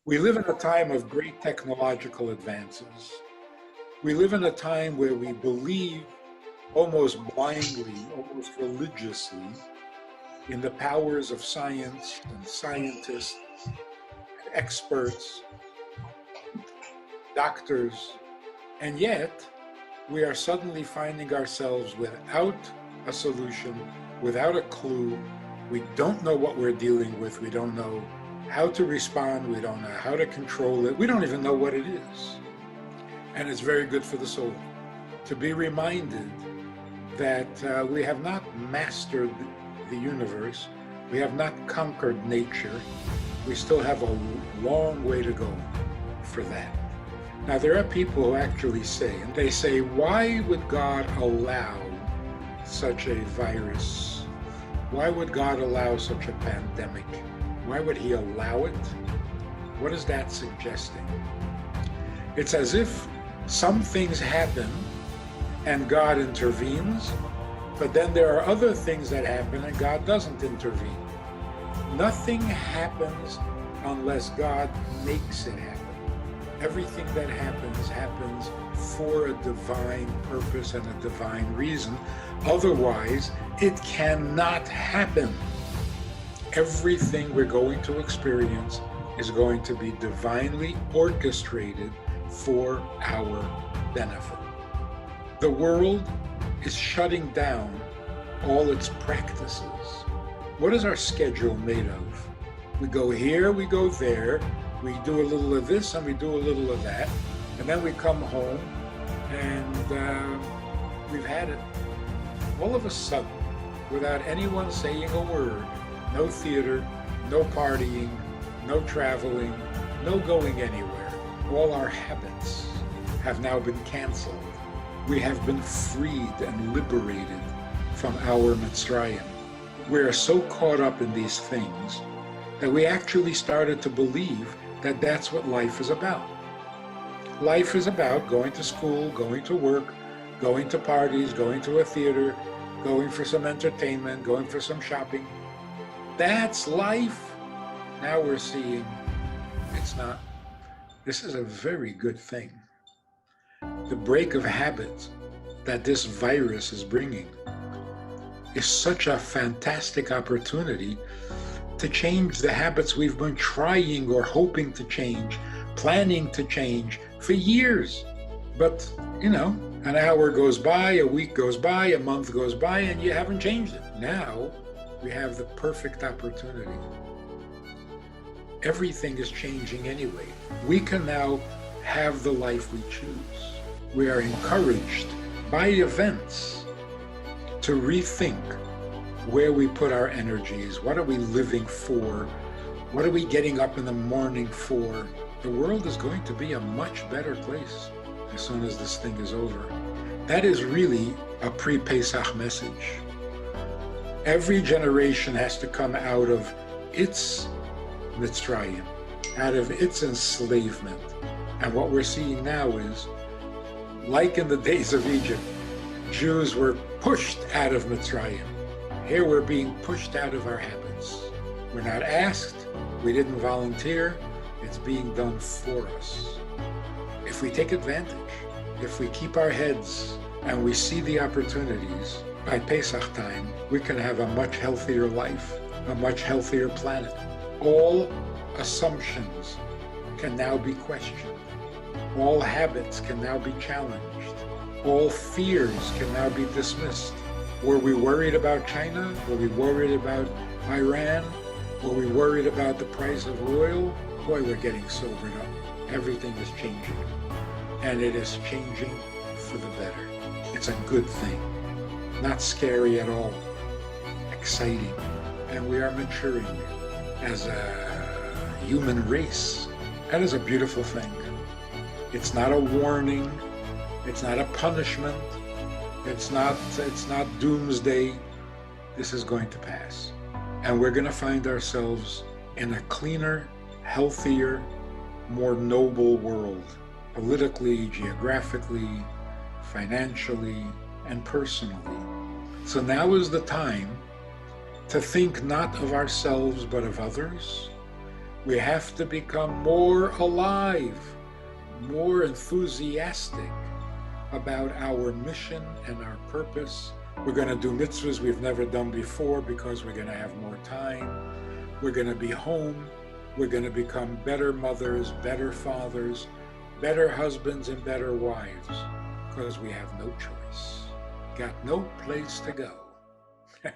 We live in a time of great technological advances. We live in a time where we believe almost blindly, almost religiously, in the powers of science and scientists, and experts, doctors, and yet we are suddenly finding ourselves without a solution, without a clue. We don't know what we're dealing with. We don't know how to respond. We don't know how to control it. We don't even know what it is. And it's very good for the soul to be reminded that we have not mastered the universe. We have not conquered nature. We still have a long way to go for that. Now, there are people who actually say, and they say, why would God allow such a virus? Why would God allow such a pandemic? Why would he allow it? What is that suggesting? It's as if some things happen and God intervenes, but then there are other things that happen and God doesn't intervene. Nothing happens unless God makes it happen. Everything that happens for a divine purpose and a divine reason. Otherwise, it cannot happen. Everything we're going to experience is going to be divinely orchestrated for our benefit. The world is shutting down all its practices. What is our schedule made of? We go here, we go there, we do a little of this and we do a little of that, and then we come home and we've had it. All of a sudden, without anyone saying a word, no theater, no partying, no traveling, no going anywhere. All our habits have now been canceled. We have been freed and liberated from our Mitzrayim. We are so caught up in these things that we actually started to believe that that's what life is about. Life is about going to school, going to work, going to parties, going to a theater, going for some entertainment, going for some shopping. That's life. Now we're seeing it's not. This is a very good thing. The break of habit that this virus is bringing is such a fantastic opportunity to change the habits we've been trying or hoping to change, planning to change for years. But, an hour goes by, a week goes by, a month goes by, and you haven't changed it. Now, we have the perfect opportunity. Everything is changing anyway. We can now have the life we choose. We are encouraged by events to rethink where we put our energies. What are we living for? What are we getting up in the morning for? The world is going to be a much better place as soon as this thing is over. That is really a pre-Pesach message. Every generation has to come out of its Mitzrayim, out of its enslavement. And what we're seeing now is, like in the days of Egypt, Jews were pushed out of Mitzrayim. Here we're being pushed out of our habits. We're not asked, we didn't volunteer, it's being done for us. If we take advantage, if we keep our heads and we see the opportunities, by Pesach time, we can have a much healthier life, a much healthier planet. All assumptions can now be questioned. All habits can now be challenged. All fears can now be dismissed. Were we worried about China? Were we worried about Iran? Were we worried about the price of oil? Boy, we're getting sobered up. Everything is changing. And it is changing for the better. It's a good thing. Not scary at all. Exciting. And we are maturing as a human race. That is a beautiful thing. It's not a warning. It's not a punishment. It's not doomsday. This is going to pass. And we're going to find ourselves in a cleaner, healthier, more noble world, politically, geographically, financially, and personally. So now is the time to think not of ourselves but of others, We have to become more alive, more enthusiastic about our mission and our purpose. We're going to do mitzvahs we've never done before because we're going to have more time. We're going to be home. We're going to become better mothers, better fathers, better husbands, and better wives because we have no choice. Got no place to go.